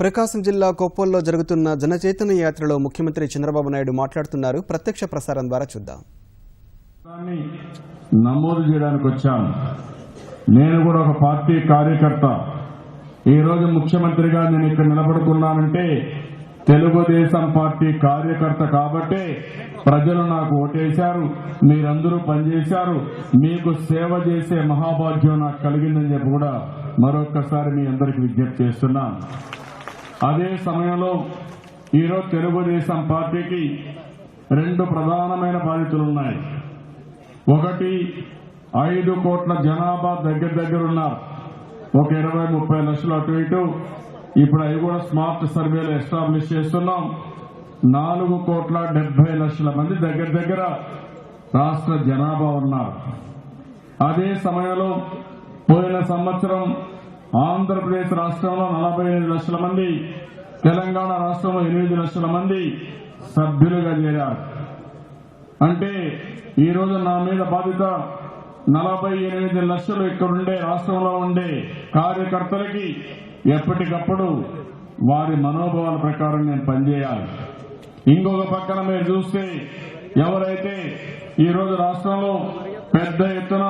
ప్రకాశం జిల్లా కొప్పల్లో జరుగుతున్న జనచైతన్య యాత్రలో ముఖ్యమంత్రి చంద్రబాబు నాయుడు మాట్లాడుతున్నారు. ప్రత్యక్ష ప్రసారం ద్వారా చూద్దాం. నమోదు చేయడానికి వచ్చాను. నేను కూడా ఒక పార్టీ కార్యకర్త. ఈ రోజు ముఖ్యమంత్రిగా నేను ఇక్కడ నిలబడుకున్నానంటే తెలుగుదేశం పార్టీ కార్యకర్త కాబట్టి ప్రజలు నాకు ఓటేశారు, మీరందరూ పనిచేశారు, మీకు సేవ చేసే మహాభాగ్యం నాకు కలిగిందని చెప్పి కూడా మరొక్కసారి మీ అందరికీ విజ్ఞప్తి చేస్తున్నాను. అదే సమయంలో ఈరోజు తెలుగుదేశం పార్టీకి రెండు ప్రధానమైన బాధ్యతలున్నాయి. ఒకటి, 5 కోట్ల జనాభా దగ్గర ఉన్నారు. ఒక 20-30 లక్షలు అటు ఇటు. ఇప్పుడు అవి కూడా స్మార్ట్ సర్వేలు ఎస్టాబ్లిష్ చేస్తున్నాం. 4,70,00,000 మంది దగ్గర రాష్ట్ర జనాభా ఉన్నారు. అదే సమయంలో పోయిన సంవత్సరం ఆంధ్రప్రదేశ్ రాష్ట్రంలో 45 లక్షల మంది, తెలంగాణ రాష్ట్రంలో 8 లక్షల మంది సభ్యులుగా చేరారు. అంటే ఈ రోజు నా మీద బాధ్యత 48 లక్షలు ఇక్కడుండే రాష్ట్రంలో ఉండే కార్యకర్తలకి ఎప్పటికప్పుడు వారి మనోభావాల ప్రకారం నేను పనిచేయాలి. ఇంకొక పక్కన మీరు చూస్తే ఎవరైతే ఈ రోజు రాష్ట్రంలో పెద్ద ఎత్తున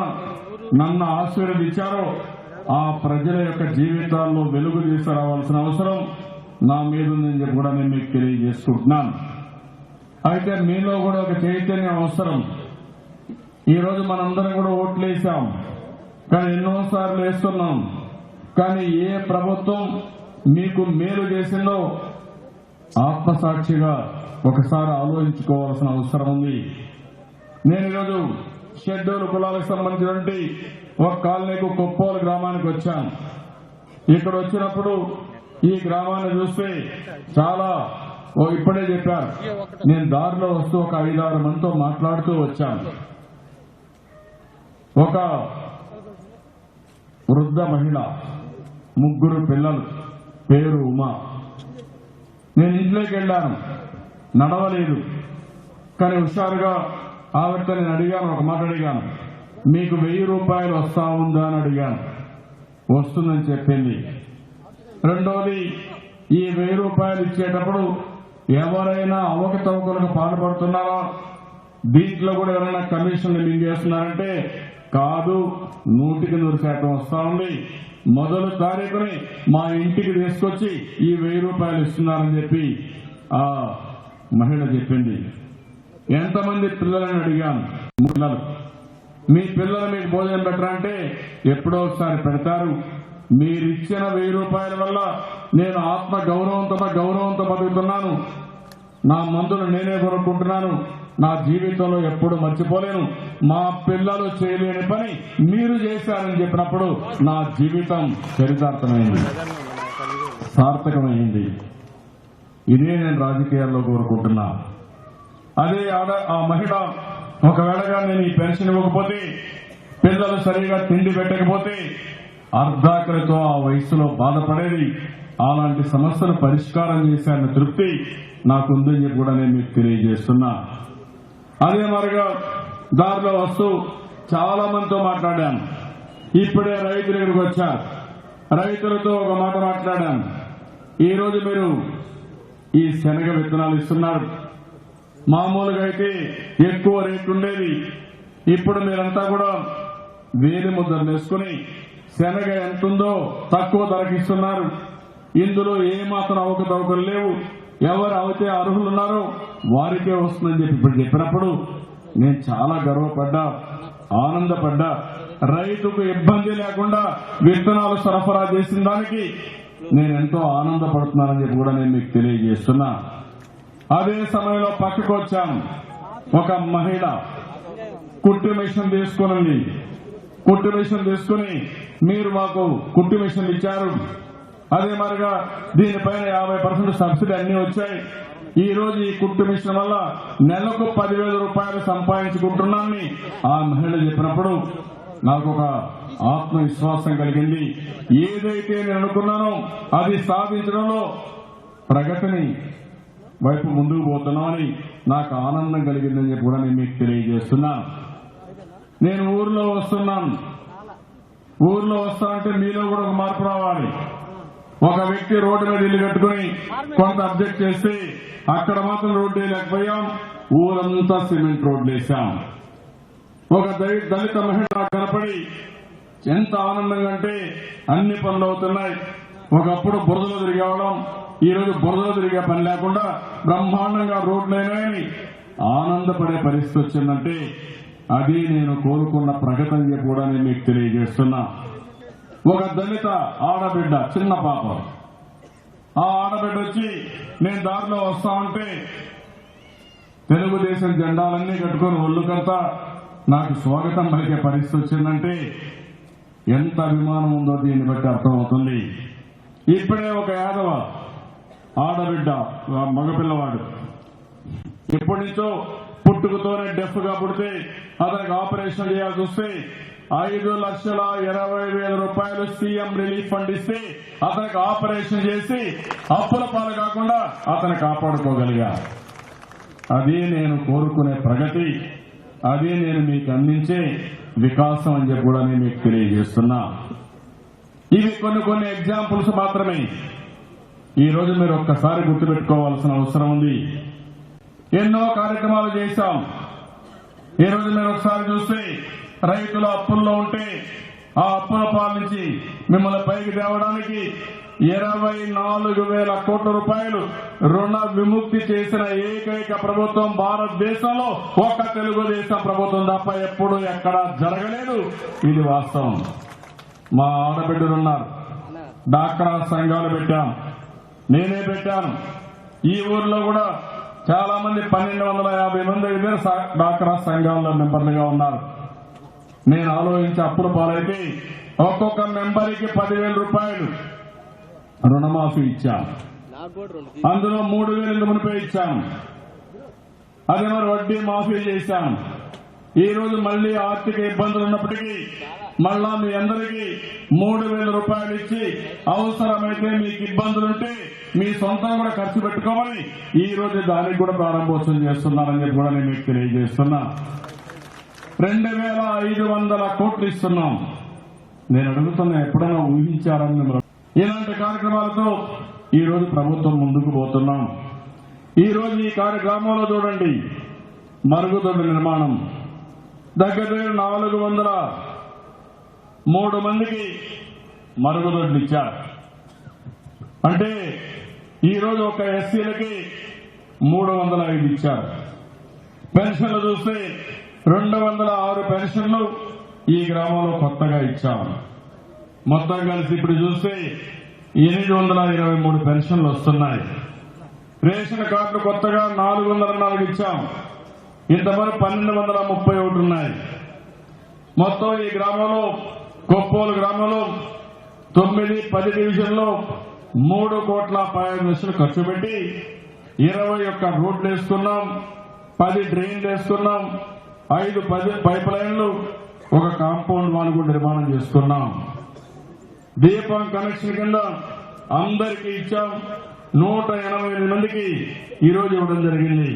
నన్ను ఆశీర్వదించారో ఆ ప్రజల యొక్క జీవితాల్లో వెలుగు తీసుకురావాల్సిన అవసరం నా మీద ఉందని చెప్పి కూడా నేను మీకు తెలియజేసుకుంటున్నాను. అయితే మీలో కూడా ఒక చైతన్యం అవసరం. ఈ రోజు మనందరం కూడా ఓట్లేసాం, కానీ ఎన్నోసార్లు వేస్తున్నాం. కానీ ఏ ప్రభుత్వం మీకు మేలు చేసిందో ఆత్మసాక్షిగా ఒకసారి ఆలోచించుకోవాల్సిన అవసరం ఉంది. నేను ఈరోజు షెడ్యూల్ కులాలకు సంబంధించినటువంటి ఒక కాలనీకు కొప్పోలు గ్రామానికి వచ్చాను. ఇక్కడ వచ్చినప్పుడు ఈ గ్రామాన్ని చూస్తే చాలా ఇప్పుడే చెప్పారు. నేను దారిలో వస్తూ ఒక 5-6 మందితో మాట్లాడుతూ వచ్చాను. ఒక వృద్ధ మహిళ, 3 పిల్లలు, పేరు ఉమా. నేను ఇంట్లోకి వెళ్ళాను, నడవలేదు. కానీ హుషారుగా ఆవిడతో నేను అడిగాను, ఒక మాట అడిగాను, మీకు 1000 రూపాయలు వస్తా ఉందా అని అడిగాను. వస్తుందని చెప్పింది. రెండోది, ఈ 1000 రూపాయలు ఇచ్చేటప్పుడు ఎవరైనా అవకతవకలకు పాల్పడుతున్నారా, దీంట్లో కూడా ఎవరైనా కమిషన్లు మింగేస్తున్నారంటే కాదు, 100% వస్తా ఉంది. మొదలు తారీఖుని మా ఇంటికి తీసుకొచ్చి ఈ 1000 రూపాయలు ఇస్తున్నారని చెప్పి ఆ మహిళ చెప్పింది. ఎంతమంది పిల్లలని అడిగాను. 3 పిల్లలు. మీ పిల్లలు మీకు భోజనం పెట్టరంటే ఎప్పుడో ఒకసారి పెడతారు. మీరిచ్చిన 1000 రూపాయల వల్ల నేను ఆత్మ గౌరవంతో బతుకుతున్నాను. నా మందులు నేనే కొనుక్కుంటున్నాను. నా జీవితంలో ఎప్పుడు మర్చిపోలేను. మా పిల్లలు చేయలేని పని మీరు చేశారని చెప్పినప్పుడు నా జీవితం చరితార్థమైంది, సార్థకమైంది. ఇదే నేను రాజకీయాల్లో కోరుకుంటున్నా. అదే ఆ మహిళ ఒకవేళగా నేను ఈ పెన్షన్ ఇవ్వకపోతే, పిల్లలు సరిగా తిండి పెట్టకపోతే అర్ధాకలితో ఆ వయసులో బాధపడేది. అలాంటి సమస్యలు పరిష్కారం చేశారన్న తృప్తి నాకుందని చెప్పి కూడా నేను మీకు తెలియజేస్తున్నా. అదే మరిగా దారిలో వస్తూ చాలా మందితో మాట్లాడాను. ఇప్పుడే రైతుల దగ్గరికి వచ్చారు. రైతులతో ఒక మాట మాట్లాడాను. ఈ రోజు మీరు ఈ శనగ విత్తనాలు ఇస్తున్నారు. మామూలుగా అయితే ఎక్కువ రేటు ఉండేది. ఇప్పుడు మీరంతా కూడా వేలి ముద్రలు వేసుకుని శనగ ఎంతుందో తక్కువ ధరకి ఇస్తున్నారు. ఇందులో ఏమాత్రం అవకతవకలు లేవు. ఎవరు అయితే అర్హులున్నారో వారికే వస్తుందని చెప్పి ఇప్పుడు చెప్పినప్పుడు నేను చాలా గర్వపడ్డా, ఆనందపడ్డా. రైతుకు ఇబ్బంది లేకుండా విత్తనాలు సరఫరా చేసిన దానికి నేను ఎంతో ఆనందపడుతున్నానని చెప్పి కూడా నేను మీకు తెలియజేస్తున్నా. అదే సమయంలో పక్కకు వచ్చాను. ఒక మహిళ కుట్టు మిషన్ తీసుకుని మీరు మాకు కుట్టు మిషన్ ఇచ్చారు. అదే మరిగా దీనిపైన 50% సబ్సిడీ అన్ని వచ్చాయి. ఈ రోజు ఈ కుట్టు మిషన్ వల్ల నెలకు 10,000 రూపాయలు సంపాదించుకుంటున్నానని ఆ మహిళ చెప్పినప్పుడు నాకు ఒక ఆత్మవిశ్వాసం కలిగింది. ఏదైతే నేను అనుకున్నానో అది సాధించడంలో ప్రగతిని వైపు ముందుకు పోతున్నామని నాకు ఆనందం కలిగిందని చెప్పి కూడా నేను మీకు తెలియజేస్తున్నాను. నేను ఊర్లో వస్తున్నాను. ఊర్లో వస్తానంటే మీలో కూడా ఒక మార్పు రావాలి. ఒక వ్యక్తి రోడ్డు మీద ఇల్లు కట్టుకుని కొంత అబ్జెక్ట్ చేస్తే అక్కడ మాత్రం రోడ్డు వేయలేకపోయాం, ఊరంతా సిమెంట్ రోడ్లు వేశాం. ఒక దళిత మహిళ కనపడి ఎంత ఆనందంగా అంటే అన్ని పనులు అవుతున్నాయి. ఒకప్పుడు బురదలో తిరిగేవడం, ఈ రోజు బురదలో తిరిగే పని లేకుండా బ్రహ్మాండంగా రోడ్లైనాయని ఆనందపడే పరిస్థితి వచ్చిందంటే అది నేను కోరుకున్న ప్రగతి అని చెప్పి కూడా నేను మీకు తెలియజేస్తున్నా. ఒక దళిత ఆడబిడ్డ, చిన్న పాప, ఆ ఆడబిడ్డ వచ్చి నేను దారిలో వస్తా ఉంటే తెలుగుదేశం జెండాలన్నీ కట్టుకుని ఒళ్ళుకంతా నాకు స్వాగతం పలికే పరిస్థితి వచ్చిందంటే ఎంత అభిమానం ఉందో దీన్ని బట్టి అర్థమవుతుంది. ఇప్పుడే ఒక యాదవ ఆడబిడ్డ, మగపిల్లవాడు, ఎప్పటి నుంచో పుట్టుకతోనే డెఫ్ గా పుడితే అతనికి ఆపరేషన్ చేయాల్సి వస్తే 5,20,000 రూపాయలు సీఎం రిలీఫ్ ఫండ్ ఇస్తే అతనికి ఆపరేషన్ చేసి అప్పుల పాలు కాకుండా అతను కాపాడుకోగలిగా. అదే నేను కోరుకునే ప్రగతి, అదే నేను మీకు అందించే వికాసం అని చెప్పి కూడా నేను మీకు తెలియజేస్తున్నా. ఇవి కొన్ని ఎగ్జాంపుల్స్ మాత్రమే. ఈ రోజు మీరు ఒక్కసారి గుర్తుపెట్టుకోవాల్సిన అవసరం ఉంది. ఎన్నో కార్యక్రమాలు చేశాం. ఈ రోజు మీరు ఒకసారి చూస్తే రైతులు అప్పుల్లో ఉంటే ఆ అప్పుల పాల నుంచి మిమ్మల్ని పైకి తేవడానికి 24,000 కోట్ల రూపాయలు రుణ విముక్తి చేసిన ఏకైక ప్రభుత్వం భారతదేశంలో ఒక్క తెలుగుదేశం ప్రభుత్వం తప్ప ఎప్పుడూ ఎక్కడా జరగలేదు. ఇది వాస్తవం. మా ఆడబిడ్డలున్నారు, డాక్రా సంఘాలు పెట్టాం, నేనే పెట్టాను. ఈ ఊర్లో కూడా చాలా మంది 1,250 మంది ఇదే డాక్రా సంఘాల్లో మెంబర్లుగా ఉన్నారు. నేను ఆలోచించి అప్పుడు పాలైతే ఒక్కొక్క మెంబర్కి 10,000 రూపాయలు రుణమాఫీ ఇచ్చాను. అందులో 3,000 మునిపే ఇచ్చాను. అదే మరి వడ్డీ మాఫీ చేశాను. ఈ రోజు మళ్లీ ఆర్థిక ఇబ్బందులు ఉన్నప్పటికీ మళ్ళా మీ అందరికీ 3,000 రూపాయలు ఇచ్చి అవసరమైతే మీకు ఇబ్బందులుంటే మీ సొంతం కూడా ఖర్చు పెట్టుకోమని ఈ రోజు దానికి కూడా ప్రారంభోత్సవం చేస్తున్నారని చెప్పి కూడా నేను మీకు తెలియజేస్తున్నా. 2,500 కోట్లు ఇస్తున్నాం. నేను అడుగుతున్నా, ఎప్పుడైనా ఊహించారని మిమ్మల్ని? ఇలాంటి కార్యక్రమాలతో ఈ రోజు ప్రభుత్వం ముందుకు పోతున్నాం. ఈ రోజు ఈ కార్యక్రమంలో చూడండి, మరుగుదొడ్ల నిర్మాణం దగ్గర 403 మందికి మరుగుదొడ్లు ఇచ్చారు. అంటే ఈ రోజు ఒక ఎస్సీలకి 305 ఇచ్చారు. పెన్షన్లు చూస్తే 206 పెన్షన్లు ఈ గ్రామంలో కొత్తగా ఇచ్చాము. మొత్తం కలిసి ఇప్పుడు చూస్తే 823 పెన్షన్లు వస్తున్నాయి. రేషన్ కార్డులు కొత్తగా 404 ఇచ్చాం. ఇంతవరకు 1,231 ఉన్నాయి. మొత్తం ఈ గ్రామంలో, కొప్పోలు గ్రామంలో 9-10 డివిజన్లో 3,15,00,000 ఖర్చు పెట్టి 21 రోడ్లు వేసుకున్నాం, 10 డ్రైన్లు వేసుకున్నాం, 5 పైప్ లైన్లు, ఒక కాంపౌండ్ వాల్ కూడా నిర్మాణం చేసుకున్నాం. దీపం కనెక్షన్ కింద అందరికీ ఇచ్చాం. 188 మందికి ఈ రోజు ఇవ్వడం జరిగింది.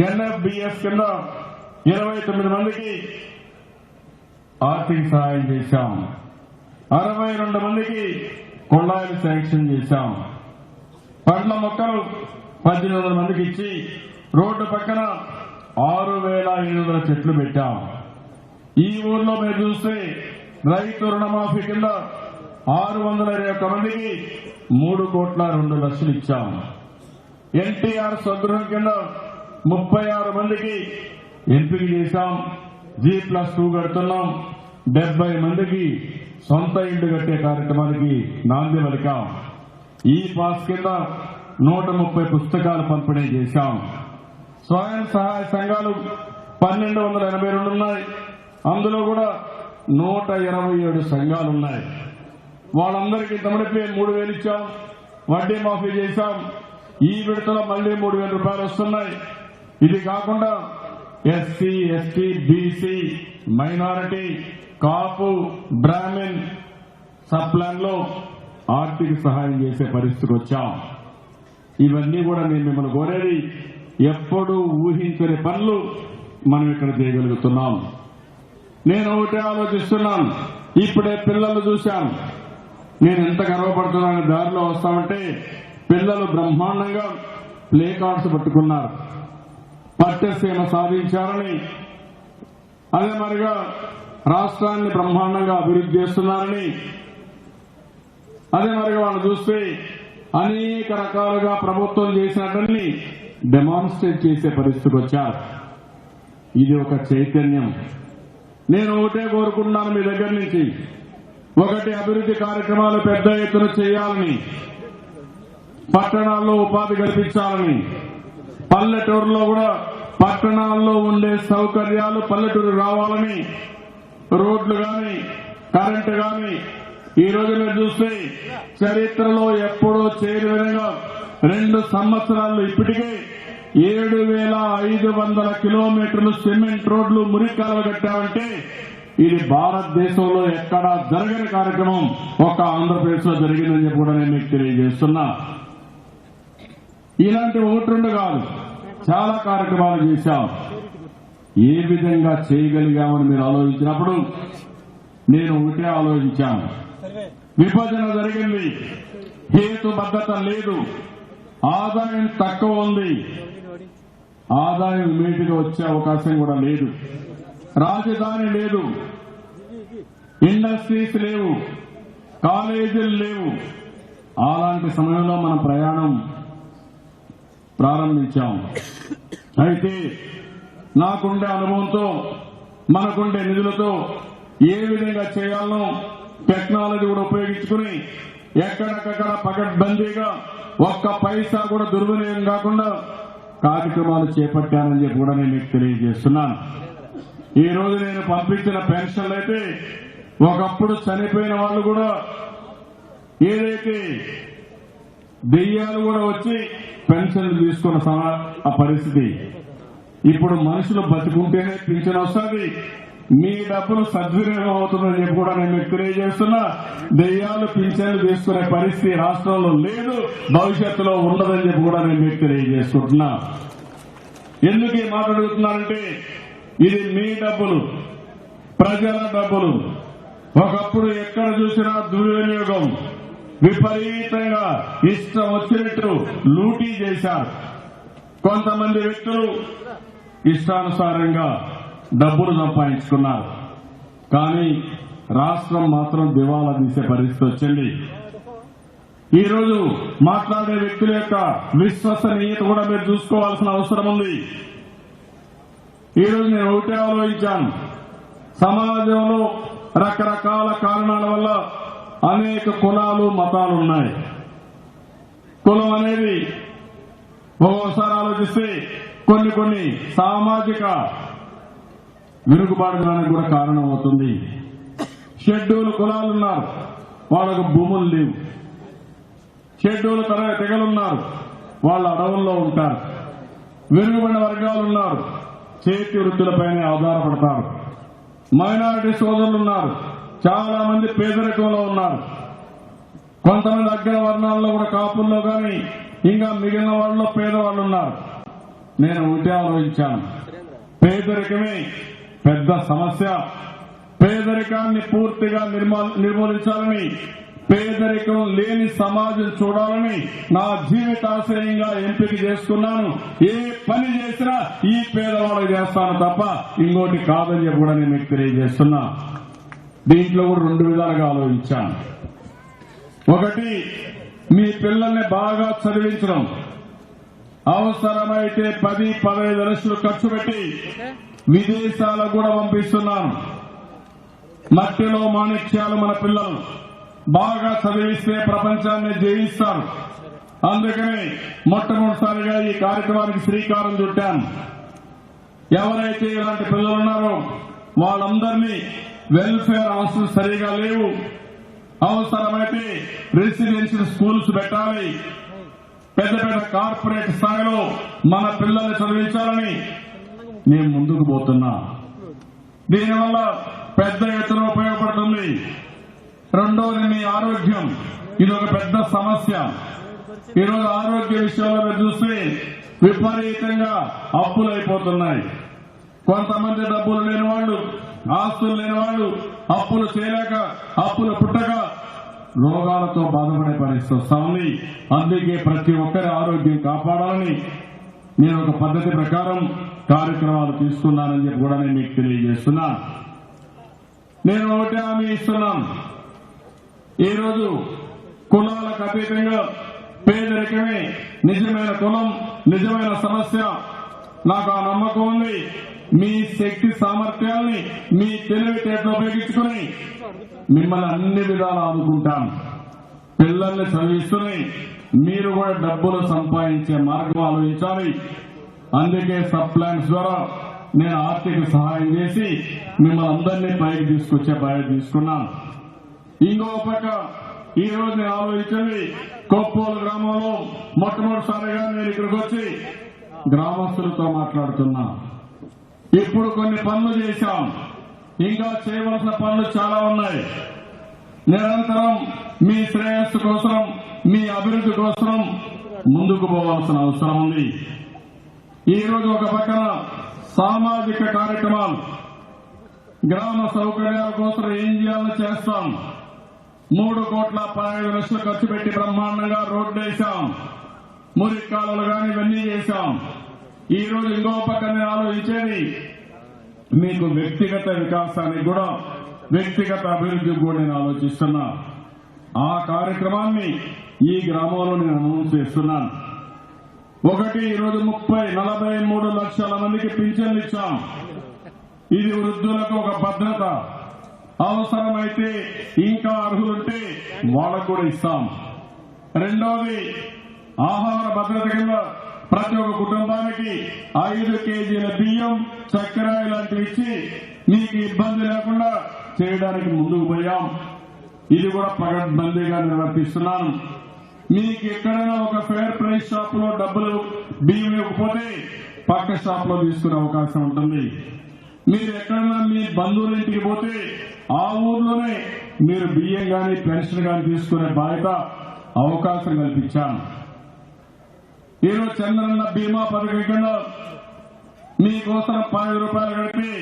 ఎన్ఎఫ్బిఎస్ కింద 29 మందికి ఆర్థిక సహాయం చేశాం. 62 మందికి కొళాయిలు శాంక్షన్ చేశాం. పండ్ల మొక్కలు 1800 మందికి ఇచ్చి రోడ్డు పక్కన 6,700 చెట్లు పెట్టాం. ఈ ఊర్లో మీరు చూస్తే రైతు రుణమాఫీ కింద 621 మందికి 3,02,00,000 ఇచ్చాం. ఎన్టీఆర్ స్వగృహం కింద 36 మందికి ఎంపిక చేశాం. G+2 కడుతున్నాం. 70 మందికి సొంత ఇంటి కట్టే కార్యక్రమానికి నాంది పలికాం. ఈ పాస్ కింద 130 పుస్తకాలు పంపిణీ చేశాం. స్వయం సహాయ సంఘాలు 1,282 ఉన్నాయి. అందులో కూడా 127 సంఘాలున్నాయి. వాళ్ళందరికీ తమిళపై 3,000 ఇచ్చాం. వడ్డీ మాఫీ చేశాం. ఈ విడతలో మళ్లీ 3,000 రూపాయలు వస్తున్నాయి. ఇది కాకుండా ఎస్సీ, ఎస్టీ, బీసీ, మైనారిటీ, కాపు, బ్రాహ్మిన్ సప్లాన్ లో ఆర్థిక సహాయం చేసే పరిస్థితికి వచ్చాం. ఇవన్నీ కూడా నేను మిమ్మల్ని కోరేది, ఎప్పుడూ ఊహించని పనులు మనం ఇక్కడ చేయగలుగుతున్నాం. నేను ఒకటే ఆలోచిస్తున్నాను. ఇప్పుడే పిల్లలు చూశాను. నేను ఎంత గర్వపడుతున్నాను. దారిలో వస్తామంటే పిల్లలు బ్రహ్మాండంగా ప్లే కార్డ్స్ పట్టుకున్నారు, పట్టసీమ సాధించారని, అదే మరిగా రాష్ట్రాన్ని బ్రహ్మాండంగా అభివృద్ధి చేస్తున్నారని, అదే మరిగా వాళ్ళు చూస్తే అనేక రకాలుగా ప్రభుత్వం చేసినట్లని డెమాన్స్ట్రేట్ చేసే పరిస్థితికి వచ్చారు. ఇది ఒక చైతన్యం. నేను ఒకటే కోరుకుంటున్నాను మీ దగ్గర నుంచి, ఒకటి అభివృద్ధి కార్యక్రమాలు పెద్ద ఎత్తున చేయాలని, పట్టణాల్లో ఉపాధి కల్పించాలని, పల్లెటూరులో కూడా పట్టణాల్లో ఉండే సౌకర్యాలు పల్లెటూరు రావాలని, రోడ్లు గాని కరెంటు గాని ఈ రోజు మీరు చూస్తే చరిత్రలో ఎప్పుడూ చేయని విధంగా 2 సంవత్సరాల్లో ఇప్పటికే 7,500 కిలోమీటర్లు సిమెంట్ రోడ్లు మురికాలువ కట్టామంటే ఇది భారతదేశంలో ఎక్కడా జరగని కార్యక్రమం ఒక ఆంధ్రప్రదేశ్ లో జరిగిందని చెప్పి కూడా నేను మీకు తెలియజేస్తున్నా. ఇలాంటి 1-2 కాదు, చాలా కార్యక్రమాలు చేశాం. ఏ విధంగా చేయగలిగామని మీరు ఆలోచించినప్పుడు నేను ఒకటే ఆలోచించాను. విభజన జరిగింది, హేతుబద్ధత లేదు, ఆదాయం తక్కువ ఉంది, ఆదాయం ఇమీడియట్ గా వచ్చే అవకాశం కూడా లేదు, రాజధాని లేదు, ఇండస్ట్రీస్ లేవు, కాలేజీలు లేవు. అలాంటి సమయంలో మనం ప్రయాణం ప్రారంభించాం. అయితే నాకుండే అనుభవంతో, మనకుండే నిధులతో ఏ విధంగా చేయాలనో టెక్నాలజీ కూడా ఉపయోగించుకుని ఎక్కడికక్కడ పకడ్బందీగా ఒక్క పైసా కూడా దుర్వినియోగం కాకుండా కార్యక్రమాలు చేపట్టానని చెప్పి కూడా నేను మీకు తెలియజేస్తున్నాను. ఈ రోజు నేను పంపించిన పెన్షన్లు అయితే ఒకప్పుడు చనిపోయిన వాళ్ళు కూడా ఏదైతే దెయ్యాలు కూడా వచ్చి పెన్షన్లు తీసుకున్న ఆ పరిస్థితి, ఇప్పుడు మనుషులు బతుకుంటేనే పింఛన్ వస్తుంది, మీ డబ్బులు సద్వినియోగం అవుతుందని చెప్పి కూడా నేను మీకు తెలియజేస్తున్నా. దెయ్యాలు పింఛన్లు తీసుకునే పరిస్థితి రాష్ట్రంలో లేదు, భవిష్యత్తులో ఉండదని చెప్పి కూడా నేను మీకు తెలియజేసుకుంటున్నా. ఎందుకు ఈ మాట అడుగుతున్నానంటే ఇది మీ డబ్బులు, ప్రజల డబ్బులు. ఒకప్పుడు ఎక్కడ చూసినా దుర్వినియోగం, విపరీతంగా ఇష్టం వచ్చినట్టు లూటీ చేశారు. కొంతమంది వ్యక్తులు ఇష్టానుసారంగా డబ్బులు సంపాదించుకున్నారు. కానీ రాష్ట్రం మాత్రం దివాలా తీసే పరిస్థితి వచ్చింది. ఈ రోజు మాట్లాడే వ్యక్తుల యొక్క విశ్వసనీయత కూడా మీరు చూసుకోవాల్సిన అవసరం ఉంది. ఈ రోజు నేను ఒకటే ఆలోచించాను, సమాజంలో రకరకాల కారణాల వల్ల అనేక కులాలు మతాలు ఉన్నాయి. కులం అనేది ఒక్కోసారి ఆలోచిస్తే కొన్ని సామాజిక వెనుకబాటుదనానికి కూడా కారణం అవుతుంది. షెడ్యూల్ కులాలున్నారు, వాళ్ళకు భూములు లేవు. షెడ్యూల్ తెగలున్నారు, వాళ్ళు అడవుల్లో ఉంటారు. వెనుకబడిన వర్గాలున్నారు, చేతి వృత్తులపైనే ఆధారపడతారు. మైనారిటీ సోదరులున్నారు, చాలా మంది పేదరికంలో ఉన్నారు. కొంతమంది అగ్ర వర్ణాల్లో కూడా కాపుల్లో కానీ ఇంకా మిగిలిన వాళ్ళలో పేదవాళ్ళు ఉన్నారు. నేను ఒకటే ఆలోచించాను, పేదరికమే పెద్ద సమస్య. పేదరికాన్ని పూర్తిగా నిర్మూలించాలని, పేదరికం లేని సమాజం చూడాలని నా జీవితాశయంగా ఎంపిక చేసుకున్నాను. ఏ పని చేసినా ఈ పేదవాళ్ళకి చేస్తాను తప్ప ఇంకోటి కాదని చెప్పి కూడా నేను మీకు తెలియజేస్తున్నా. దీంట్లో కూడా 2 విధాలుగా ఆలోచించాను. ఒకటి, మీ పిల్లల్ని బాగా చదివించడం. అవసరమైతే 10-15 లక్షలు ఖర్చు పెట్టి విదేశాలకు కూడా పంపిస్తున్నాను. మట్టిలో మాణిక్యాలు మన పిల్లలు, బాగా చదివిస్తే ప్రపంచాన్ని జయిస్తారు. అందుకని మొట్టమొదటిసారిగా ఈ కార్యక్రమానికి శ్రీకారం చుట్టాను. ఎవరైతే ఇలాంటి పిల్లలు ఉన్నారో వాళ్ళందరినీ వెల్ఫేర్ హాస్టల్ సరిగా లేవు, అవసరమైతే రెసిడెన్షియల్ స్కూల్స్ పెట్టాలి. పెద్ద పెద్ద కార్పొరేట్ స్థాయిలో మన పిల్లల్ని చదివించాలని నేను ముందుకు పోతున్నా. దీనివల్ల పెద్ద ఎత్తున ఉపయోగపడుతుంది. రెండోది మీ ఆరోగ్యం. ఇది ఒక పెద్ద సమస్య. ఈరోజు ఆరోగ్య విషయంలో మీరు చూస్తే విపరీతంగా అప్పులు అయిపోతున్నాయి. కొంతమంది డబ్బులు లేని వాళ్ళు, ఆస్తులు లేని వాళ్ళు అప్పులు చేయలేక, అప్పులు పుట్టక రోగాలతో బాధపడే పరిస్థితి వస్తా ఉంది. అందుకే ప్రతి ఒక్కరి ఆరోగ్యం కాపాడాలని నేను ఒక పద్ధతి ప్రకారం కార్యక్రమాలు తీసుకున్నానని చెప్పి కూడా నేను మీకు తెలియజేస్తున్నాను. నేను ఒకటే హామీ ఇస్తున్నాను. ఈరోజు కులాలకు అతీతంగా పేదరికమే నిజమైన కులం, నిజమైన సమస్య. నాకు ఆ నమ్మకం ఉంది. మీ శక్తి సామర్థ్యాల్ని మీ తెలివితేటలో ఉపయోగించుకుని మిమ్మల్ని అన్ని విధాలు ఆదుకుంటాం. పిల్లల్ని చదివిస్తూనే మీరు కూడా డబ్బులు సంపాదించే మార్గం ఆలోచించాలి. అందుకే సబ్ ప్లాన్స్ ద్వారా నేను ఆర్థిక సహాయం చేసి మిమ్మల్ని అందరినీ పైకి తీసుకొచ్చే బాధ్యత తీసుకున్నాను. ఇంకో పక్క ఈ రోజు నేను ఆలోచించింది, కొప్పోలు గ్రామంలో మొట్టమొదటిసారిగా నేను ఇక్కడికి వచ్చి గ్రామస్తులతో మాట్లాడుతున్నా. ఇప్పుడు కొన్ని పనులు చేశాం, ఇంకా చేయవలసిన పనులు చాలా ఉన్నాయి. నిరంతరం మీ శ్రేయస్సు కోసం, మీ అభివృద్ధి కోసం ముందుకు పోవాల్సిన అవసరం ఉంది. ఈ రోజు ఒక పక్కన సామాజిక కార్యక్రమాలు, గ్రామ సౌకర్యాల కోసం ఏం చేయాలో చేస్తాం. 3,15,00,000 ఖర్చు పెట్టి బ్రహ్మాండంగా రోడ్డు వేశాం, మురికి కాలువలు కానీ ఇవన్నీ చేశాం. ఈ రోజు ఇంకో పక్కన నేను ఆలోచించేది మీకు వ్యక్తిగత వికాసానికి కూడా, వ్యక్తిగత అభివృద్ధికి కూడా నేను ఆలోచిస్తున్నా. ఆ కార్యక్రమాన్ని ఈ గ్రామంలో నేను అనౌన్స్ చేస్తున్నాను. ఒకటి, ఈరోజు 43 లక్షల మందికి పింఛన్లు ఇచ్చాం. ఇది వృద్ధులకు ఒక భద్రత. అవసరమైతే ఇంకా అర్హులుంటే వాళ్ళకు కూడా ఇస్తాం. రెండోది, ఆహార భద్రత కింద ప్రతి ఒక్క కుటుంబానికి 5 కేజీల బియ్యం, చక్కెర ఇలాంటివి ఇచ్చి మీకు ఇబ్బంది లేకుండా చేయడానికి ముందుకు పోయాం. ఇది కూడా పగడ్బందీగా నిర్వర్తిస్తున్నాను. మీకు ఎక్కడైనా ఒక ఫేర్ ప్రైస్ షాప్ లో డబ్బులు బియ్యం ఇవ్వకపోతే పక్క షాప్ లో తీసుకునే అవకాశం ఉంటుంది. మీరు ఎక్కడైనా మీ బంధువుల ఇంటికి పోతే ఆ ఊర్లోనే మీరు బియ్యం గాని పెన్షన్ గాని తీసుకునే బాధ్యత, అవకాశం కల్పించాను. ఈరోజు చంద్రన్న బీమా పథకం కింద మీకోసం 10 రూపాయలు కడితే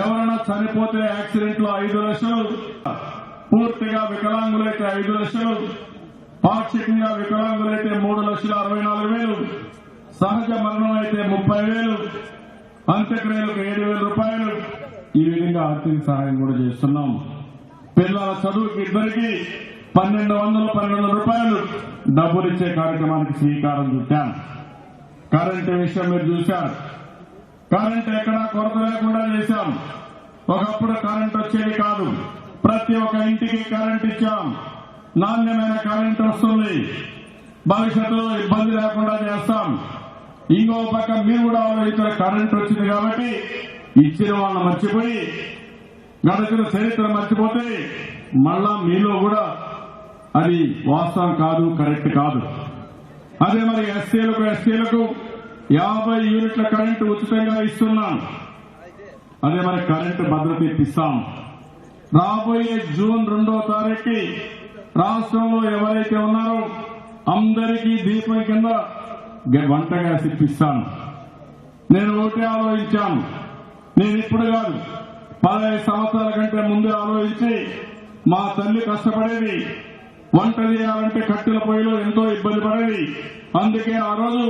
ఎవరైనా చనిపోతే యాక్సిడెంట్ లో 5 లక్షలు, పూర్తిగా వికలాంగులైతే 5 లక్షలు, పాక్షికంగా వికలాంగులైతే 3,64,000, సహజ మరణం అయితే 30,000, అంత్యక్రియలకు 7,000 రూపాయలు. ఈ విధంగా ఆర్థిక సహాయం కూడా చేస్తున్నాం. పిల్లల చదువుకి ఇద్దరికి 1,200 రూపాయలు డబ్బులిచ్చే కార్యక్రమానికి శ్రీకారం చుట్టాం. కరెంటు విషయం మీరు చూశారు. కరెంటు ఎక్కడా కొరత లేకుండా చేశాం. ఒకప్పుడు కరెంటు వచ్చేది కాదు. ప్రతి ఒక్క ఇంటికి కరెంటు ఇచ్చాం. నాణ్యమైన కరెంటు వస్తుంది. భవిష్యత్తులో ఇబ్బంది లేకుండా చేస్తాం. ఇంకో పక్క మీరు కూడా ఆలోచించిన కరెంటు వచ్చింది కాబట్టి ఇచ్చిన వాళ్ళని మర్చిపోయి, గడిచిన చరిత్ర మర్చిపోతే మళ్ళా మీలో కూడా అది వాస్తవం కాదు, కరెక్ట్ కాదు. అదే మరి ఎస్సీలకు 50 యూనిట్ల కరెంటు ఉచితంగా ఇస్తున్నాం. అదే మరి కరెంటు భద్రత ఇప్పిస్తాం. రాబోయే జూన్ 2వ తారీఖుకి రాష్ట్రంలో ఎవరైతే ఉన్నారో అందరికీ దీపం కింద వంట గ్యాస్ ఇప్పిస్తాను. నేను ఒకటే ఆలోచించాను. నేను ఇప్పుడు కాదు, 15 సంవత్సరాల కంటే ముందే ఆలోచించి, మా తల్లి కష్టపడేది, వంట చేయాలంటే కట్టెల పొయ్యిలో ఎంతో ఇబ్బంది పడేది. అందుకే ఆ రోజు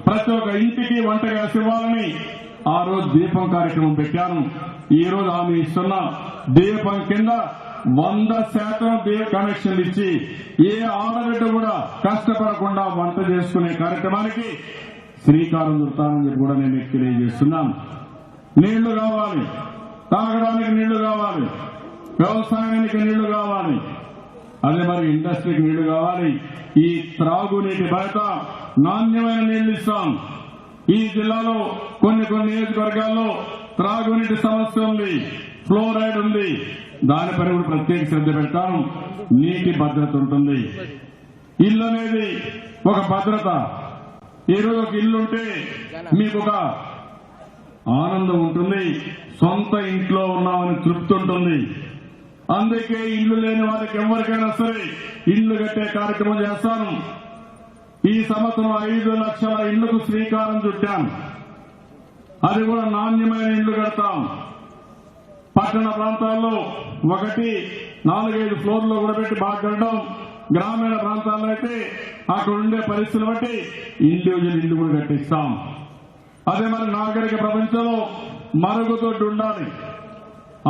ప్రతి ఒక్క ఇంటికి వంట గ్యాస్ ఇవ్వాలని ఆ రోజు దీపం కార్యక్రమం పెట్టాను. ఈ రోజు హామీ ఇస్తున్నా, దీపం కింద 100% కనెక్షన్లు ఇచ్చి ఏ ఆడబిడ్డ కూడా కష్టపడకుండా వంట చేసుకునే కార్యక్రమానికి శ్రీకారం చుడతానని చెప్పి కూడా నేను మీకు తెలియజేస్తున్నాను. నీళ్లు కావాలి, తాగడానికి నీళ్లు కావాలి, వ్యవసాయానికి నీళ్లు కావాలి, అదే మరి ఇండస్ట్రీకి నీళ్లు కావాలి. ఈ త్రాగునీటి బాధ్యత, నాణ్యమైన నీళ్లు ఇస్తాం. ఈ జిల్లాలో కొన్ని నియోజకవర్గాల్లో త్రాగునీటి సమస్య ఉంది, ఫ్లోరైడ్ ఉంది. దానిపై కూడా ప్రత్యేక శ్రద్ధ పెడతాను. నీటి భద్రత ఉంటుంది. ఇల్లు అనేది ఒక భద్రత. ఈరోజు ఒక ఇల్లు ఉంటే మీకు ఒక ఆనందం ఉంటుంది, సొంత ఇంట్లో ఉన్నామని తృప్తి ఉంటుంది. అందుకే ఇల్లు లేని వారికి ఎవరికైనా సరే ఇల్లు కట్టే కార్యక్రమం చేస్తాను. ఈ సంవత్సరం 5 లక్షల ఇళ్లకు శ్రీకారం చుట్టాం. అది కూడా నాణ్యమైన ఇళ్లు కడతాం. పట్టణ ప్రాంతాల్లో 1-4-5 ఫ్లోర్లో కూడా పెట్టి బాగా కట్టడం, గ్రామీణ ప్రాంతాల్లో అయితే అక్కడ ఉండే పరిస్థితులు బట్టి ఇండివిజువల్ ఇల్లు కూడా కట్టిస్తాం. అదే మన నాగరిక ప్రపంచంలో మరుగుదొడ్డి ఉండాలి.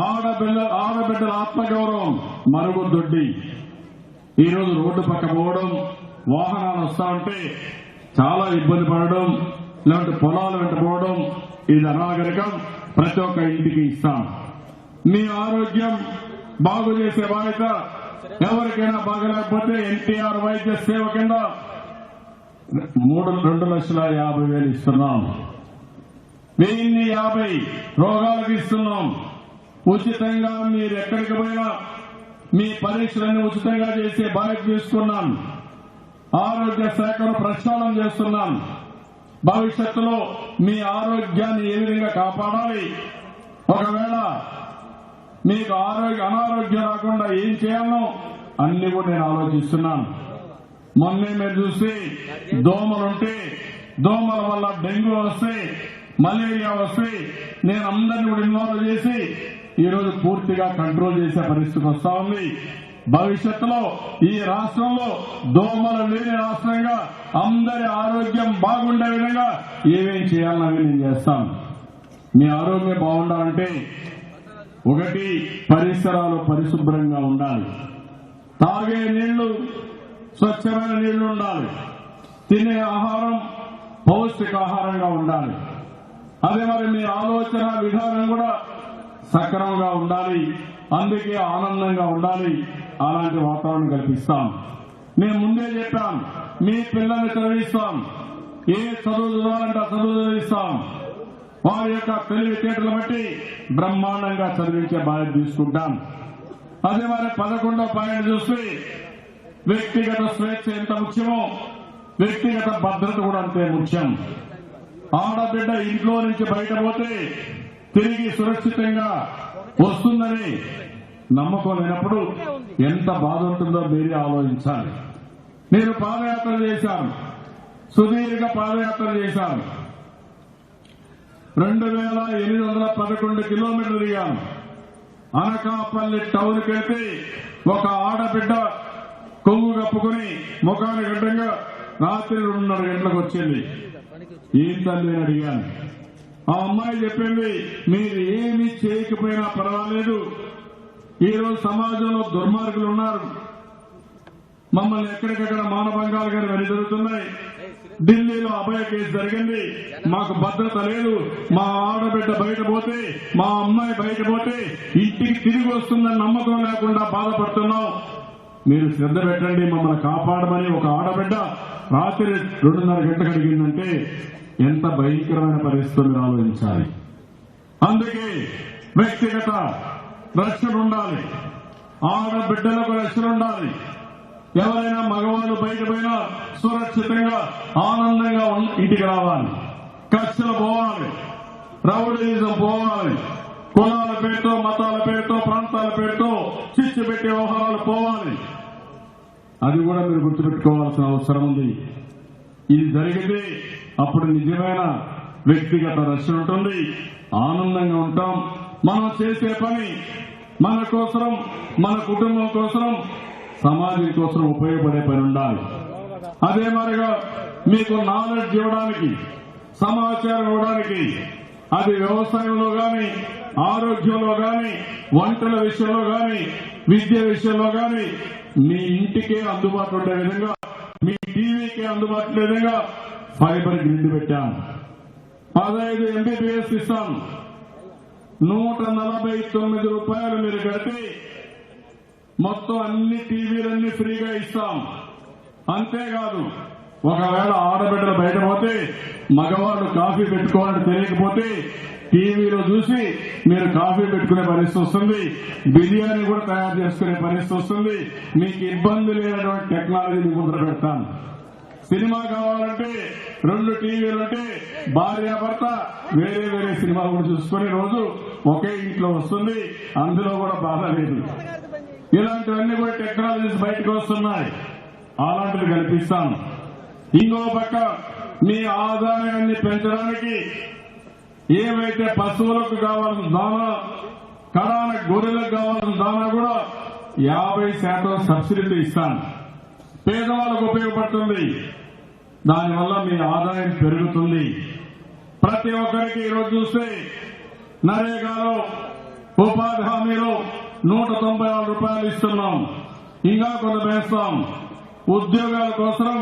ఆడబిడ్డల ఆత్మగౌరవం మరుగుదొడ్డి. ఈరోజు రోడ్డు పక్క పోవడం, వాహనాలు వస్తా ఉంటే చాలా ఇబ్బంది పడడం, లేదంటే పొలాలు వెంట పోవడం, ఇది అనాగరికం. ప్రతి ఒక్క ఇంటికి ఇస్తాం. మీ ఆరోగ్యం బాగు చేసే బాధ్యత ఎవరికైనా బాగలేకపోతే ఎన్టీఆర్ వైద్య సేవ కింద 2,50,000 ఇస్తున్నాం. 1,050 రోగాలకు ఇస్తున్నాం. ఉచితంగా మీరు ఎక్కడికి పోయినా మీ పరీక్షలన్నీ ఉచితంగా చేసే బాధ్యత తీసుకున్నాం. ఆరోగ్య శాఖను ప్రక్షాళన చేస్తున్నాం. భవిష్యత్తులో మీ ఆరోగ్యాన్ని ఏ విధంగా కాపాడాలి, ఒకవేళ మీకు అనారోగ్యం రాకుండా ఏం చేయాలో అన్ని కూడా నేను ఆలోచిస్తున్నాను. మొన్నే మీరు చూసి దోమలుంటే, దోమల వల్ల డెంగ్యూ వస్తే, మలేరియా వస్తే నేను అందరినీ కూడా ఇన్వాల్వ్ చేసి ఈరోజు పూర్తిగా కంట్రోల్ చేసే పరిస్థితి వస్తా ఉంది. భవిష్యత్తులో ఈ రాష్ట్రంలో దోమలు లేని రాష్ట్రంగా అందరి ఆరోగ్యం బాగుండే విధంగా ఏమేం చేయాలన్నవి నేను చేస్తాను. మీ ఆరోగ్యం బాగుండాలంటే 1 పరిసరాలు పరిశుభ్రంగా ఉండాలి. తాగే నీళ్లు స్వచ్ఛమైన నీళ్లు ఉండాలి. తినే ఆహారం పౌష్టికాహారంగా ఉండాలి. అదే మరి మీ ఆలోచన విధానం కూడా సక్రమంగా ఉండాలి. అందుకే ఆనందంగా ఉండాలి. అలాంటి వాతావరణం కల్పిస్తాం. నేను ముందే చెప్పాను, మీ పిల్లల్ని చదివిస్తాం. ఏ చదువు చదవాలంటే చదువు చదివిస్తాం. వారి యొక్క తెలివితేటలు బట్టి బ్రహ్మాండంగా చదివించే బాధ్యత తీసుకుంటాం. అదే మరి 11వ పాయింట్ చూస్తే వ్యక్తిగత స్వేచ్ఛ ఎంత ముఖ్యమో వ్యక్తిగత భద్రత కూడా అంతే ముఖ్యం. ఆడబిడ్డ ఇంట్లో నుంచి బయటపోతే తిరిగి సురక్షితంగా వస్తుందని నమ్మకం లేనప్పుడు ఎంత బాధ ఉంటుందో మీరే ఆలోచించాలి. నేను పాదయాత్ర చేశాను, సుదీర్ఘ పాదయాత్ర చేశాను. 2,811 కిలోమీటర్లు తిరిగాను. అనకాపల్లి టౌన్కి వెళ్తే ఒక ఆడబిడ్డ కొంగు కప్పుకుని ముఖానికి గడ్డంగా రాత్రి 2:30 గంటలకు వచ్చింది. ఏం తల్లి అని అడిగాను. ఆ అమ్మాయి చెప్పింది, మీరు ఏమీ చేయకపోయినా పర్వాలేదు, ఈరోజు సమాజంలో దుర్మార్గులు ఉన్నారు, మమ్మల్ని ఎక్కడికక్కడ మానభంగాలు గారి వెళ్లి జరుగుతున్నాయి. ఢిల్లీలో అభయ కేసు జరిగింది, మాకు భద్రత లేదు, మా ఆడబిడ్డ బయట పోతే, మా అమ్మాయి బయట పోతే ఇంటికి తిరిగి వస్తుందని నమ్మకం లేకుండా బాధపడుతున్నాం. మీరు శ్రద్ధ పెట్టండి, మమ్మల్ని కాపాడమని ఒక ఆడబిడ్డ రాత్రి 2:30 గంటలకు అడిగిందంటే ఎంత భయంకరమైన పరిస్థితులు మీరు ఆలోచించాలి. అందుకే వ్యక్తిగత రక్షణ ఉండాలి, ఆడబిడ్డలకు రక్షణ ఉండాలి. ఎవరైనా మగవాళ్ళు బయట పోయినా సురక్షితంగా ఆనందంగా ఇంటికి రావాలి. కక్షలు పోవాలి, రౌడీజం పోవాలి, కులాల పేరుతో, మతాల పేరుతో, ప్రాంతాల పేరుతో చిచ్చు పెట్టే వ్యవహారాలు పోవాలి. అది కూడా మీరు గుర్తుపెట్టుకోవాల్సిన అవసరం ఉంది. ఇది జరిగితే అప్పుడు నిజమైన వ్యక్తిగత రక్షణ ఉంటుంది, ఆనందంగా ఉంటాం. మనం చేసే పని మన కోసం, మన కుటుంబం కోసం, సమాజం కోసం ఉపయోగపడే పని ఉండాలి. అదే మరిగా మీకు నాలెడ్జ్ ఇవ్వడానికి, సమాచారం ఇవ్వడానికి, అది వ్యవసాయంలో గాని, ఆరోగ్యంలో గాని, వంటల విషయంలో గాని, విద్య విషయంలో గాని మీ ఇంటికే అందుబాటులో ఉండే విధంగా, మీ టీవీకే అందుబాటులో విధంగా ఫైబర్ గ్రిడ్ పెట్టాం. 15 MBPS ఇస్తాం. 149 రూపాయలు మీరు కడితే మొత్తం అన్ని టీవీలన్నీ ఫ్రీగా ఇస్తాం. అంతేకాదు, ఒకవేళ ఆడబిడ్డలు బయట పోతే మగవాళ్ళు కాఫీ పెట్టుకోవాలని తెలియకపోతే టీవీలో చూసి మీరు కాఫీ పెట్టుకునే పరిస్థితి వస్తుంది, బిర్యానీ కూడా తయారు చేసుకునే పరిస్థితి వస్తుంది. మీకు ఇబ్బంది లేనటువంటి టెక్నాలజీని ముందర పెడతాను. సినిమా కావాలంటే 2 టీవీలుంటే భార్యాభర్త వేరే వేరే సినిమాలు కూడా చూసుకుని రోజు ఒకే ఇంట్లో వస్తుంది, అందులో కూడా బాధ లేదు. ఇలాంటివన్నీ కూడా టెక్నాలజీస్ బయటకు వస్తున్నాయి, అలాంటివి కల్పిస్తాను. ఇంకో పక్క మీ ఆదాయాన్ని పెంచడానికి ఏవైతే పశువులకు కావాల్సిన దానా, కడాన గొర్రెలకు కావాల్సిన దానా కూడా 50% సబ్సిడీతో ఇస్తాను. పేదవాళ్ళకు ఉపయోగపడుతుంది. దానివల్ల మీ ఆదాయం పెరుగుతుంది. ప్రతి ఒక్కరికి ఈరోజు చూస్తే నరేగాలో ఉపాధి హామీలో 196 రూపాయలు ఇస్తున్నాం. ఇంకా కొంత వేస్తాం. ఉద్యోగాల కోసం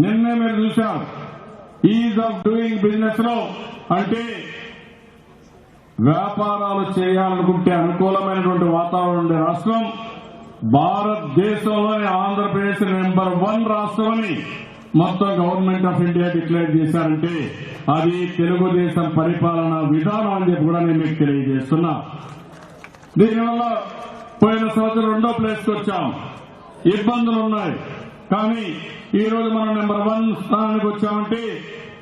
నిన్నే మీరు చూశారు. ఈజ్ ఆఫ్ డూయింగ్ బిజినెస్ లో అంటే వ్యాపారాలు చేయాలనుకుంటే అనుకూలమైనటువంటి వాతావరణం ఉండే రాష్ట్రం భారతదేశంలోని ఆంధ్రప్రదేశ్ నంబర్ 1 రాష్ట్రమని మొత్తం గవర్నమెంట్ ఆఫ్ ఇండియా డిక్లేర్ చేశారంటే అది తెలుగుదేశం పరిపాలన విధానం అని చెప్పి కూడా నేను మీకు తెలియజేస్తున్నా. దీనివల్ల పోయిన సంవత్సరం 2వ ప్లేస్కి వచ్చాం. ఇబ్బందులు ఉన్నాయి. కానీ ఈ రోజు మనం నంబర్ 1 స్థానానికి వచ్చామంటే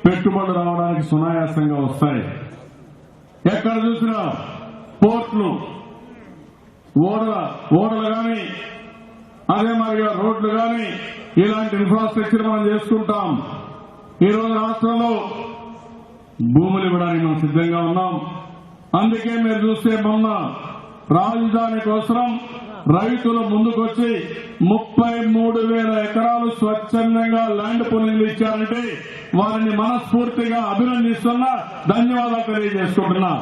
పెట్టుబడులు రావడానికి సునాయాసంగా వస్తాయి. ఎక్కడ చూసినా పోర్ట్లు, ఓడలు గాని అదే మాదిరిగా రోడ్లు గాని ఇలాంటి ఇన్ఫ్రాస్ట్రక్చర్ మనం చేసుకుంటాం. ఈ రోజు రాష్ట్రంలో భూములు ఇవ్వడానికి మనం సిద్ధంగా ఉన్నాం. అందుకే మీరు చూస్తే మొన్న రాజధాని కోసం రైతులు ముందుకొచ్చి 33,000 ఎకరాలు స్వచ్ఛందంగా ల్యాండ్ పూలింగ్ ఇచ్చారంటే వారిని మనస్ఫూర్తిగా అభినందిస్తున్నా, ధన్యవాదాలు తెలియజేసుకుంటున్నా.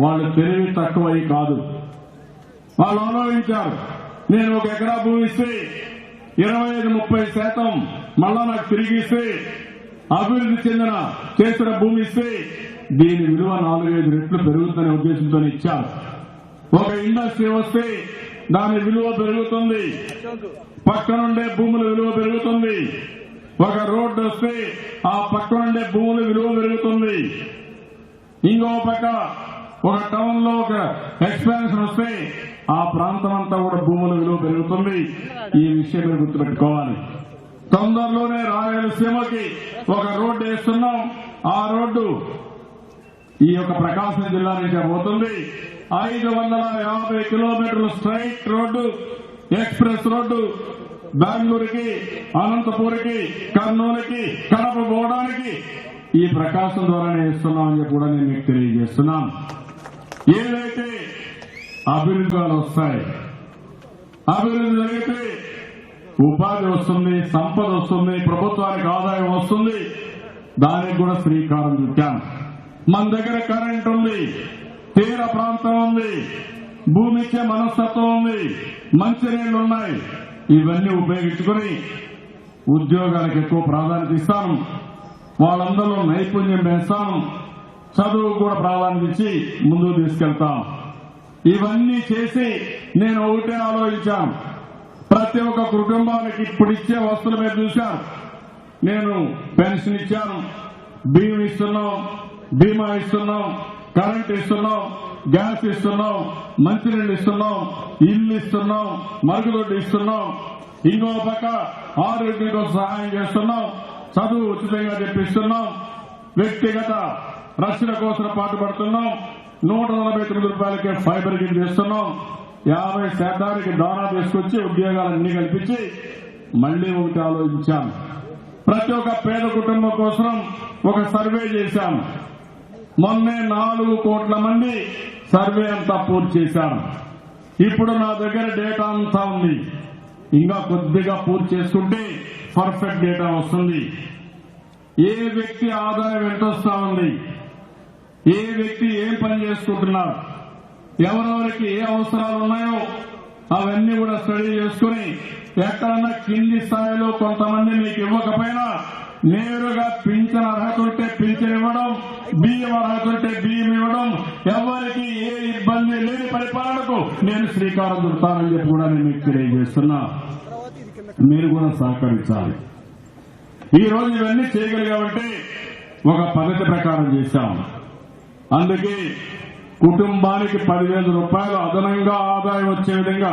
వాళ్ళు తెలివి తక్కువై కాదు, వాళ్ళు ఆలోచించారు. నేను 1 ఎకరా భూమి ఇస్తే 25-30% మళ్ళా నాకు తిరిగి ఇస్తే అభివృద్ధి చెందిన చేసిన భూమి ఇస్తే దీని విలువ 4-5 రెట్లు పెరుగుతుందనే ఉద్దేశంతో ఇచ్చారు. ఒక ఇండస్ట్రీ వస్తే దాని విలువ పెరుగుతుంది, పక్కనుండే భూముల విలువ పెరుగుతుంది. ఒక రోడ్డు వస్తే ఆ పక్కనుండే భూముల విలువ పెరుగుతుంది. ఇంకో పక్క ఒక టౌన్ లో ఒక ఎక్స్పాన్షన్ వస్తే ఆ ప్రాంతం అంతా కూడా భూముల విలువ పెరుగుతుంది. ఈ విషయం మీరు గుర్తుపెట్టుకోవాలి. తొందరలోనే రాయలసీమకి ఒక రోడ్డు వేస్తున్నాం. ఆ రోడ్డు ఈ యొక్క ప్రకాశం జిల్లా నుంచి పోతుంది. 550 కిలోమీటర్లు స్ట్రైట్ రోడ్డు, ఎక్స్ప్రెస్ రోడ్డు బెంగళూరుకి, అనంతపూర్కి, కర్నూలుకి, కడప పోవడానికి ఈ ప్రకాశం ద్వారానే ఇస్తున్నామని చెప్పి కూడా నేను మీకు తెలియజేస్తున్నాను. ఏదైతే అభివృద్ధిలు వస్తాయి, అభివృద్ధి జరిగితే ఉపాధి వస్తుంది, సంపద వస్తుంది, ప్రభుత్వానికి ఆదాయం వస్తుంది. దానికి కూడా శ్రీకారం చుట్టాం. మన దగ్గర కరెంట్ ఉంది, తీర ప్రాంతం ఉంది, భూమి ఇచ్చే మనస్తత్వం ఉంది, మంచినీళ్లు ఉన్నాయి. ఇవన్నీ ఉపయోగించుకుని ఉద్యోగాలకు ఎక్కువ ప్రాధాన్యత ఇస్తాను. వాళ్ళందరిలో నైపుణ్యం పెంచుతాను. చదువు కూడా ప్రాధాన్యత ఇచ్చి ముందుకు తీసుకెళ్తాం. ఇవన్నీ చేసి నేను ఒకటే ఆలోచించాను. ప్రతి ఒక్క కుటుంబానికి ఇప్పుడు ఇచ్చే వస్తువుల మీద చూశాను. నేను పెన్షన్ ఇచ్చాను, బియ్యం ఇస్తున్నాం, బీమా ఇస్తున్నాం, కరెంట్ ఇస్తున్నాం, గ్యాస్ ఇస్తున్నాం, మంచినీళ్ళు ఇస్తున్నాం, ఇల్లు ఇస్తున్నాం, మరుగుదొడ్డి ఇస్తున్నాం. ఇంకో పక్క ఆరోగ్యంతో సహాయం చేస్తున్నాం, చదువు ఉచితంగా చెప్పిస్తున్నాం, వ్యక్తిగత రక్షణ కోసం పాటుపడుతున్నాం. 149 రూపాయలకే ఫైబర్ గిట్ చేస్తున్నాం. 50% దానా తీసుకొచ్చి ఉద్యోగాలన్నీ కల్పించి మళ్లీ ఒకటి ఆలోచించాం. ప్రతి ఒక్క పేద కుటుంబం కోసం ఒక సర్వే చేశాం. మొన్నే 4 కోట్ల మంది సర్వే అంతా పూర్తి చేశారు. ఇప్పుడు నా దగ్గర డేటా అంతా ఉంది. ఇంకా కొద్దిగా పూర్తి చేసుకుంటే పర్ఫెక్ట్ డేటా వస్తుంది. ఏ వ్యక్తి ఆదాయం ఎంత వస్తా ఉంది, ఏ వ్యక్తి ఏం పని చేసుకుంటున్నారు, ఎవరెవరికి ఏ అవసరాలు ఉన్నాయో అవన్నీ కూడా స్టడీ చేసుకుని ఎక్కడన్నా కింది స్థాయిలో కొంతమంది మీకు ఇవ్వకపోయినా నేరుగా పింఛన్ అర్హత ఉంటే పింఛన్ ఇవ్వడం, బియ్యం అర్హత ఉంటే బియ్యం ఇవ్వడం, ఎవరికి ఏ ఇబ్బంది లేని పరిపాలనకు నేను శ్రీకారం చుడతానని చెప్పి కూడా నేను మీకు తెలియజేస్తున్నా. మీరు కూడా సహకరించాలి. ఈ రోజు ఇవన్నీ చేయగలిగామంటే ఒక పద్ధతి ప్రకారం చేశాం. అందుకే కుటుంబానికి 10,000 రూపాయలు అదనంగా ఆదాయం వచ్చే విధంగా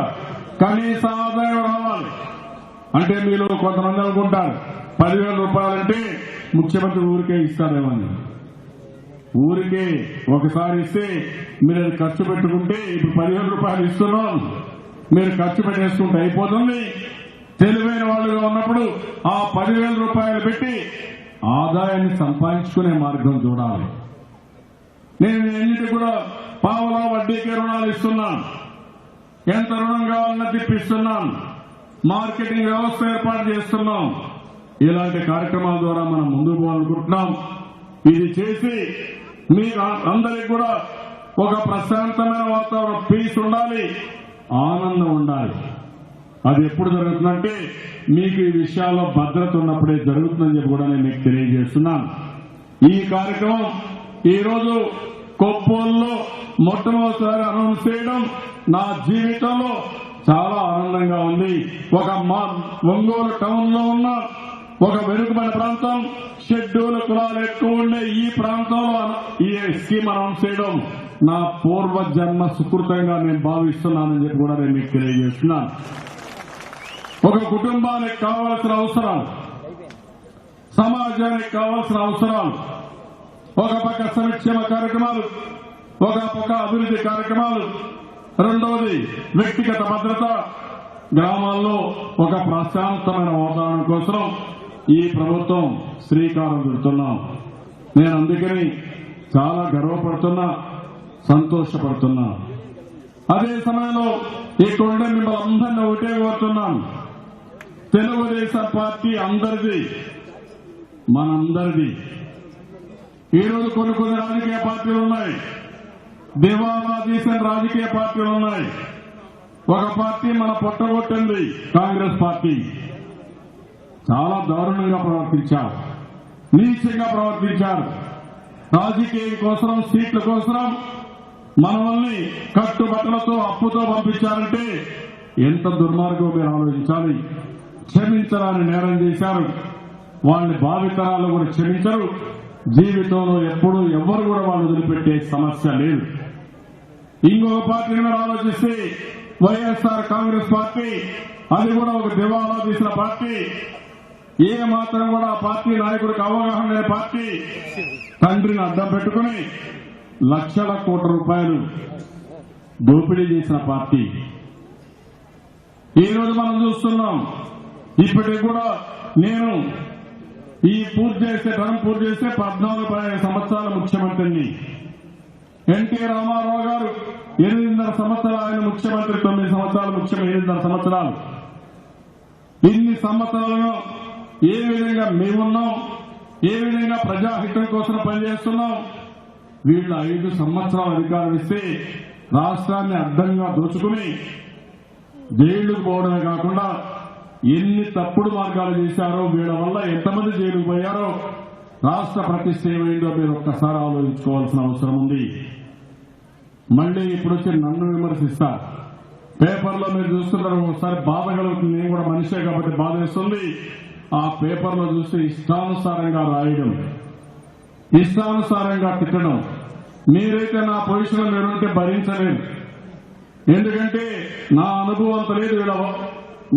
కనీస ఆదాయం రావాలి. అంటే మీరు కొంతమంది అనుకుంటారు 10,000 రూపాయలంటే ముఖ్యమంత్రి ఊరికే ఇస్తారేమని. ఊరికే ఒకసారి ఇస్తే మీరు అది ఖర్చు పెట్టుకుంటే ఇప్పుడు 10,000 రూపాయలు ఇస్తున్నాం, మీరు ఖర్చు పెట్టేసుకుంటే అయిపోతుంది. తెలివైన వాళ్ళుగా ఉన్నప్పుడు ఆ 10,000 రూపాయలు పెట్టి ఆదాయాన్ని సంపాదించుకునే మార్గం చూడాలి. నేను ఎన్నిటి కూడా పావలా వడ్డీకి రుణాలు ఇస్తున్నాను. ఎంత రుణం కావాలన్నా తిప్పిస్తున్నాను. మార్కెటింగ్ వ్యవస్థ ఏర్పాటు చేస్తున్నాం. ఇలాంటి కార్యక్రమాల ద్వారా మనం ముందుకు పోవాలనుకుంటున్నాం. ఇది చేసి మీకు అందరికి కూడా ఒక ప్రశాంతమైన వాతావరణం, పీస్ ఉండాలి, ఆనందం ఉండాలి. అది ఎప్పుడు జరుగుతుందంటే మీకు ఈ విషయాల్లో భద్రత ఉన్నప్పుడే జరుగుతుందని చెప్పి కూడా నేను మీకు తెలియజేస్తున్నాను. ఈ కార్యక్రమం ఈరోజు కొప్పోల్లో మొట్టమొదటిసారి అనౌన్స్ చేయడం నా జీవితంలో చాలా ఆనందంగా ఉంది. ఒక ఒంగోలు టౌన్ లో ఉన్న ఒక వెనుకబడిన ప్రాంతం, షెడ్యూల్ కులాలు ఎక్కువ ఉండే ఈ ప్రాంతంలో ఈ స్కీమ్ అనౌన్స్ చేయడం నా పూర్వజన్మ సుకృతంగా నేను భావిస్తున్నానని చెప్పి కూడా నేను మీకు తెలియజేస్తున్నాను. ఒక కుటుంబానికి కావాల్సిన అవసరాలు, సమాజానికి కావాల్సిన అవసరాలు, ఒక పక్క సంక్షేమ కార్యక్రమాలు, ఒక పక్క అభివృద్ధి కార్యక్రమాలు, రెండవది వ్యక్తిగత భద్రత, గ్రామాల్లో ఒక ప్రశాంతమైన వాతావరణం కోసం ఈ ప్రభుత్వం శ్రీకారం చుడుతున్నాం. నేను అందుకని చాలా గర్వపడుతున్నా, సంతోషపడుతున్నా. అదే సమయంలో ఇక్కడ ఉండే మిమ్మల్ని అందరినీ ఒకటే కోరుతున్నాను. తెలుగుదేశం పార్టీ అందరిది, మనందరిది. ఈరోజు కొన్ని రాజకీయ పార్టీలు ఉన్నాయి, దివాలా తీసిన రాజకీయ పార్టీలు ఉన్నాయి. ఒక పార్టీ మన పొట్టగొట్టింది, కాంగ్రెస్ పార్టీ. చాలా దారుణంగా ప్రవర్తించారు, నీచంగా ప్రవర్తించారు. రాజకీయం కోసం, సీట్ల కోసం మనల్ని కట్టుబట్టలతో, అప్పుతో పంపించారంటే ఎంత దుర్మార్గం మీరు ఆలోచించాలి. క్షమించరాని నేరం చేశారు. వాళ్ళని భావితరాలు కూడా క్షమించరు. జీవితంలో ఎప్పుడూ ఎవ్వరు కూడా వాళ్ళు వదిలిపెట్టే సమస్య లేదు. ఇంకొక పార్టీని మీరు ఆలోచిస్తే వైఎస్ఆర్ కాంగ్రెస్ పార్టీ, అది కూడా ఒక దివాలా తీసిన పార్టీ. ఏ మాత్రం కూడా ఆ పార్టీ నాయకుడికి అవగాహన లేని పార్టీ. తండ్రిని అడ్డం పెట్టుకుని లక్షల కోట్ల రూపాయలు దోపిడీ చేసిన పార్టీ. ఈ రోజు మనం చూస్తున్నాం. ఇప్పటికి కూడా నేను ఈ టర్మ్ పూర్తి చేస్తే 14 సంవత్సరాల ముఖ్యమంత్రిని. ఎన్టీ రామారావు గారు 8.5 సంవత్సరాలు ఆయన ముఖ్యమంత్రి, 9 సంవత్సరాలు ముఖ్యమంత్రి, 8.5 సంవత్సరాలు. ఇన్ని సంవత్సరాలను ఏ విధంగా మేమున్నాం, ఏ విధంగా ప్రజాహితం కోసం పనిచేస్తున్నాం. వీళ్ళు 5 సంవత్సరాల అధికారం ఇస్తే రాష్ట్రాన్ని అడ్డంగా దోచుకుని జైళ్లకు పోవడమే కాకుండా ఎన్ని తప్పుడు మార్గాలు చేశారో, వీళ్ళ వల్ల ఎంతమంది జైలుకు పోయారో, రాష్ట్ర ప్రతిష్ట ఏమైందో మీరు ఒక్కసారి ఆలోచించుకోవాల్సిన అవసరం ఉంది. మళ్లీ ఇప్పుడు వచ్చి నన్ను విమర్శిస్తారు. పేపర్లో మీరు చూస్తున్నారు, ఒకసారి బాధ కలుగుతుంది. నేను కూడా మనిషే కాబట్టి బాధ వేస్తుంది. ఆ పేపర్లో చూస్తే ఇష్టానుసారంగా రాయడం, ఇష్టానుసారంగా తిట్టడం. మీరైతే నా పొజిషన్లో మీరుంటే భరించలేరు. ఎందుకంటే నా అనుభవం అంత లేదు,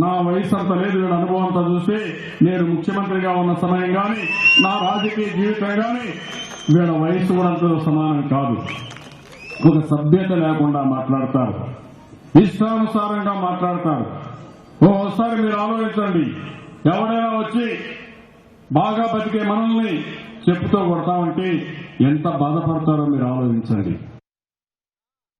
నా వయసు అంత లేదు. వీళ్ళ అనుభవం అంతా చూస్తే నేను ముఖ్యమంత్రిగా ఉన్న సమయం కానీ, నా రాజకీయ జీవితం కానీ వీళ్ళ వయసు కూడా అంత సమానం కాదు. ఒక సభ్యత లేకుండా మాట్లాడతారు, ఇష్టానుసారంగా మాట్లాడతారు. ఓసారి మీరు ఆలోచించండి. ఎవరైనా వచ్చి బాగా బతికే మనల్ని చెప్పుతో కొడతామంటే ఎంత బాధపడతారో మీరు ఆలోచించండి.